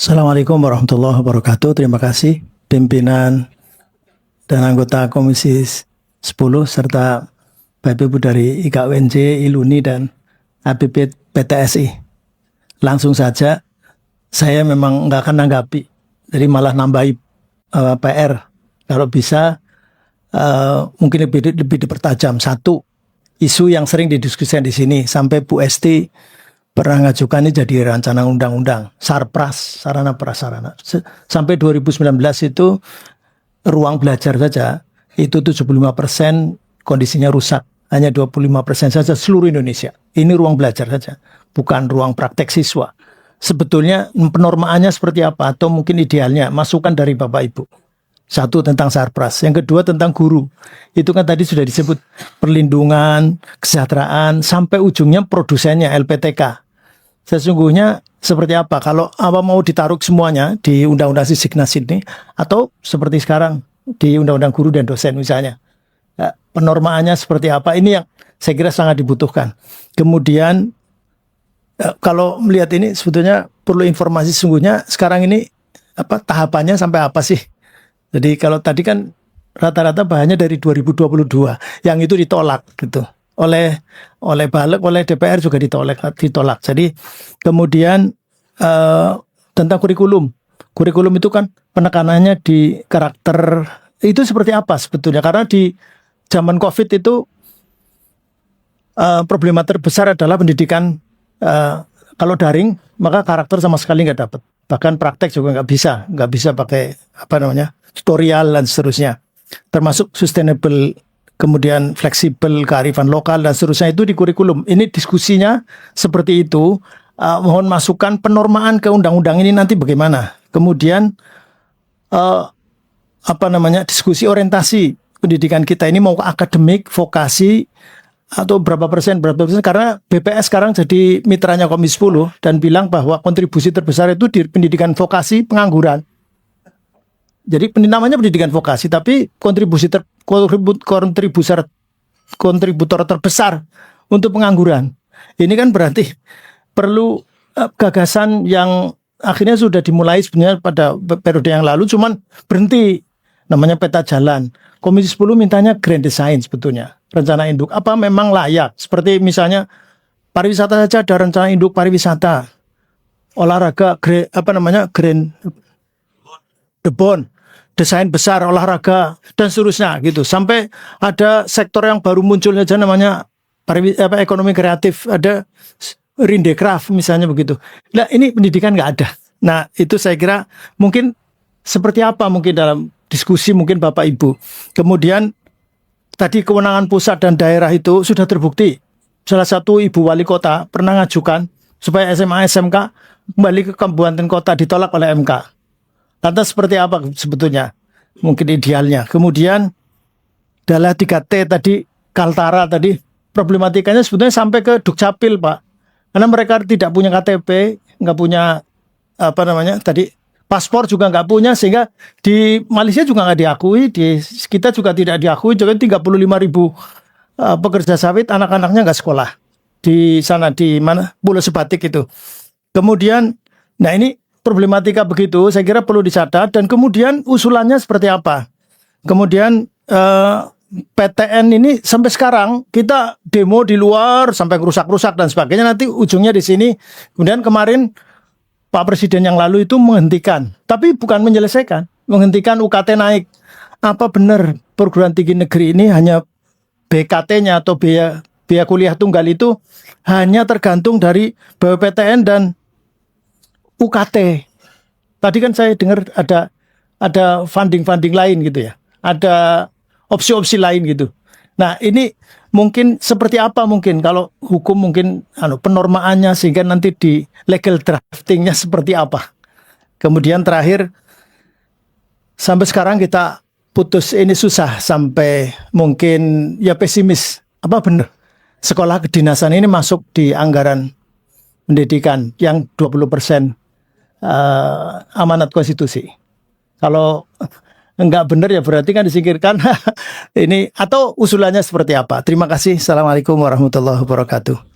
Assalamualaikum warahmatullahi wabarakatuh. Terima kasih pimpinan dan anggota Komisi 10 serta Bapak Ibu dari IKUNJ, ILUNI dan APP PTSI. Langsung saja, saya memang nggak akan nanggapi, jadi malah nambahi PR. Kalau bisa mungkin lebih dipertajam. Satu, isu yang sering didiskusikan di sini sampai Bu Esti pernah ngajukan ini jadi rancangan undang-undang Sarpras, sarana prasarana. Sampai 2019 itu ruang belajar saja itu 75% kondisinya rusak, hanya 25% saja seluruh Indonesia. Ini ruang belajar saja, bukan ruang praktek siswa. Sebetulnya penormaannya seperti apa atau mungkin idealnya, masukan dari Bapak Ibu. Satu, tentang Sarpras, yang kedua tentang guru. Itu kan tadi sudah disebut perlindungan, kesejahteraan, sampai ujungnya produsennya LPTK. Sesungguhnya seperti apa? Kalau apa mau ditaruh semuanya di Undang-Undang Sisdiknas ini, atau seperti sekarang di Undang-Undang Guru dan Dosen misalnya, penormaannya seperti apa? Ini yang saya kira sangat dibutuhkan. Kemudian kalau melihat ini sebetulnya perlu informasi sesungguhnya sekarang ini tahapannya sampai apa sih? Jadi kalau tadi kan rata-rata bahannya dari 2022, yang itu ditolak gitu. Oleh Balik, oleh DPR juga ditolak. Jadi kemudian tentang kurikulum itu kan penekanannya di karakter itu seperti apa sebetulnya, karena di zaman COVID itu problema terbesar adalah pendidikan kalau daring maka karakter sama sekali nggak dapat, bahkan praktek juga nggak bisa pakai tutorial dan seterusnya, termasuk sustainable, kemudian fleksibel, kearifan lokal dan seterusnya itu di kurikulum. Ini diskusinya seperti itu. Mohon masukan penormaan ke undang-undang ini nanti bagaimana. Kemudian diskusi orientasi pendidikan kita ini mau akademik, vokasi atau berapa persen, karena BPS sekarang jadi mitranya Komisi 10 dan bilang bahwa kontribusi terbesar itu di pendidikan vokasi, pengangguran. Jadi namanya pendidikan vokasi, tapi kontributor terbesar untuk pengangguran. Ini kan berarti perlu gagasan yang akhirnya sudah dimulai sebenarnya pada periode yang lalu, cuman berhenti, namanya peta jalan. Komisi 10 mintanya grand design sebetulnya, rencana induk. Apa memang layak? Seperti misalnya pariwisata saja ada rencana induk pariwisata, olahraga, grand debon, desain besar olahraga dan seterusnya gitu, sampai ada sektor yang baru muncul saja namanya ekonomi kreatif, ada Rindekraf misalnya begitu. Nah ini pendidikan nggak ada. Nah itu saya kira mungkin seperti apa mungkin dalam diskusi mungkin Bapak Ibu. Kemudian tadi kewenangan pusat dan daerah itu sudah terbukti. Salah satu ibu wali kota pernah ngajukan supaya SMA SMK kembali ke kabupaten kota, ditolak oleh MK. Lantas seperti apa sebetulnya mungkin idealnya. Kemudian adalah 3T tadi, Kaltara tadi, problematikanya sebetulnya sampai ke Dukcapil Pak. Karena mereka tidak punya KTP, nggak punya paspor juga nggak punya, sehingga di Malaysia juga nggak diakui, di kita juga tidak diakui. Jadi 35.000 pekerja sawit anak-anaknya nggak sekolah di sana, di mana Pulau Sebatik itu. Kemudian, nah ini problematika begitu, saya kira perlu dicatat, dan kemudian usulannya seperti apa. Kemudian PTN ini sampai sekarang kita demo di luar sampai rusak-rusak dan sebagainya, nanti ujungnya di sini. Kemudian kemarin Pak Presiden yang lalu itu menghentikan, tapi bukan menyelesaikan, menghentikan UKT naik. Apa benar perguruan tinggi negeri ini hanya BKT-nya atau biaya kuliah tunggal itu hanya tergantung dari BPTN dan UKT. Tadi kan saya dengar ada funding lain gitu ya. Ada opsi-opsi lain gitu. Nah, ini mungkin seperti apa mungkin kalau hukum mungkin penormaannya sehingga nanti di legal draftingnya seperti apa. Kemudian terakhir, sampai sekarang kita putus ini susah, sampai mungkin ya pesimis. Apa benar sekolah kedinasan ini masuk di anggaran pendidikan yang 20% amanat konstitusi. Kalau enggak benar ya berarti kan disingkirkan. Ini atau usulannya seperti apa? Terima kasih. Assalamualaikum warahmatullahi wabarakatuh.